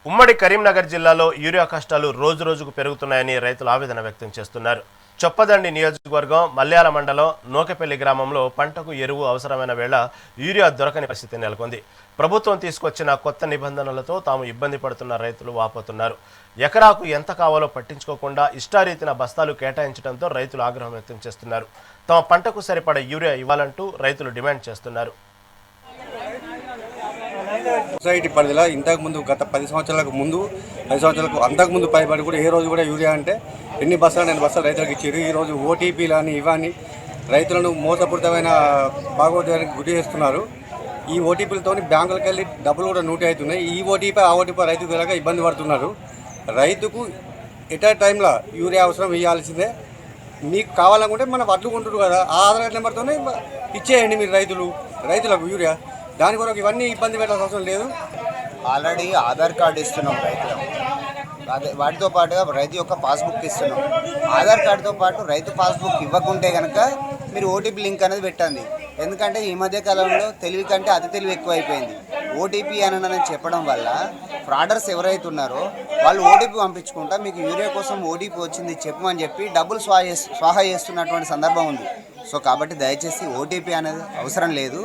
ఉమ్మడి కరీంనగర్ జిల్లాలో యూరియా కష్టాలు రోజురోజుకు పెరుగుతున్నాయని రైతులు ఆవేదన వ్యక్తం చేస్తున్నారు. చొప్పదండి నియోజకవర్గం మల్యాల మండలం నోకెపల్లి గ్రామంలో పంటకు ఎరువు అవసరమైన వేళ యూరియా దొరకని పరిస్థితి నెలకొంది. ప్రభుత్వం తీసుకొచ్చిన కొత్త నిబంధనలతో తాము ఇబ్బంది పడుతున్న రైతులు వాపోతున్నారు. ఎకరాకు ఎంత కావాలో పట్టించుకోకుండా ఇష్టారీతిన బస్తాలు కేటాయించడంతో రైతులు ఆగ్రహం వ్యక్తం చేస్తున్నారు. తమ పంటకు సరిపడ యూరియా ఇవ్వాలంటూ రైతులు డిమాండ్ చేస్తున్నారు. సొసైటీ పరిధిలో ఇంతకుముందు గత 10 సంవత్సరాలకు ముందు 10 సంవత్సరాలకు అంతకుముందు పైబడి కూడా ఏ రోజు కూడా యూరియా అంటే ఎన్ని బస్సాలు నేను బస్సాలు రైతులకు ఇచ్చారు. ఈరోజు ఓటీపీలు అని ఇవన్నీ రైతులను మోసపూరితమైన భాగవతానికి గురి చేస్తున్నారు. ఈ ఓటీపీలతో బ్యాంకులకు వెళ్ళి డబ్బులు కూడా నోట్ అవుతున్నాయి. ఈ ఓటీపీ ఆ ఓటీపీ రైతుకు తెలియక ఇబ్బంది పడుతున్నారు. రైతుకు ఎట్ టైంలో యూరియా అవసరం ఇవ్వాల్సిందే. మీకు కావాలనుకుంటే మన వడ్లు కొంటున్నారు కదా, ఆ ఆధార్ నెంబర్తోనే ఇచ్చేయండి మీరు రైతులకు యూరియా. దాని కొరకు ఇవన్నీ ఇబ్బంది పెట్టాల్సిన అవసరం లేదు. ఆల్రెడీ ఆధార్ కార్డు ఇస్తున్నాం రైతులకు, వాటితో పాటుగా రైతు యొక్క పాస్బుక్ ఇస్తున్నాం. ఆధార్ కార్డుతో పాటు రైతు పాస్బుక్ ఇవ్వకుంటే కనుక మీరు ఓటీపీ లింక్ అనేది పెట్టండి. ఎందుకంటే ఈ మధ్య కాలంలో తెలివి కంటే అతి తెలివి ఎక్కువైపోయింది. ఓటీపీ అని చెప్పడం వల్ల ఫ్రాడర్స్ ఎవరైతే ఉన్నారో వాళ్ళు ఓటీపీ పంపించుకుంటా మీకు యూరియా కోసం ఓటీపీ వచ్చింది చెప్పమని చెప్పి డబ్బులు స్వాహా చేస్తున్నటువంటి సందర్భం ఉంది. సో కాబట్టి దయచేసి ఓటీపీ అనేది అవసరం లేదు.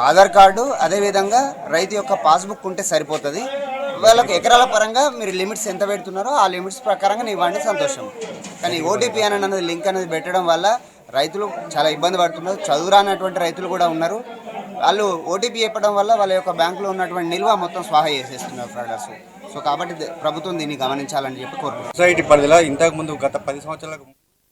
ఆధార్ కార్డు అదేవిధంగా రైతు యొక్క పాస్బుక్ ఉంటే సరిపోతుంది. వాళ్ళకి ఎకరాల పరంగా మీరు లిమిట్స్ ఎంత పెడుతున్నారో ఆ లిమిట్స్ ప్రకారంగా ఇవ్వండి, సంతోషం. కానీ ఓటీపీ అనేది లింక్ అనేది పెట్టడం వల్ల రైతులు చాలా ఇబ్బంది పడుతున్నారు. చదువురానటువంటి రైతులు కూడా ఉన్నారు. వాళ్ళు ఓటీపీ చెప్పడం వల్ల వాళ్ళ యొక్క బ్యాంకులో ఉన్నటువంటి నిల్వ మొత్తం స్వాహా చేసేస్తున్నారు ఫ్రాడర్స్. సో కాబట్టి ప్రభుత్వం దీన్ని గమనించాలని చెప్పి కోరుకుంటున్నారు. సొసైటీ పరిధిలో ఇంతకుముందు గత 10 సంవత్సరాలకు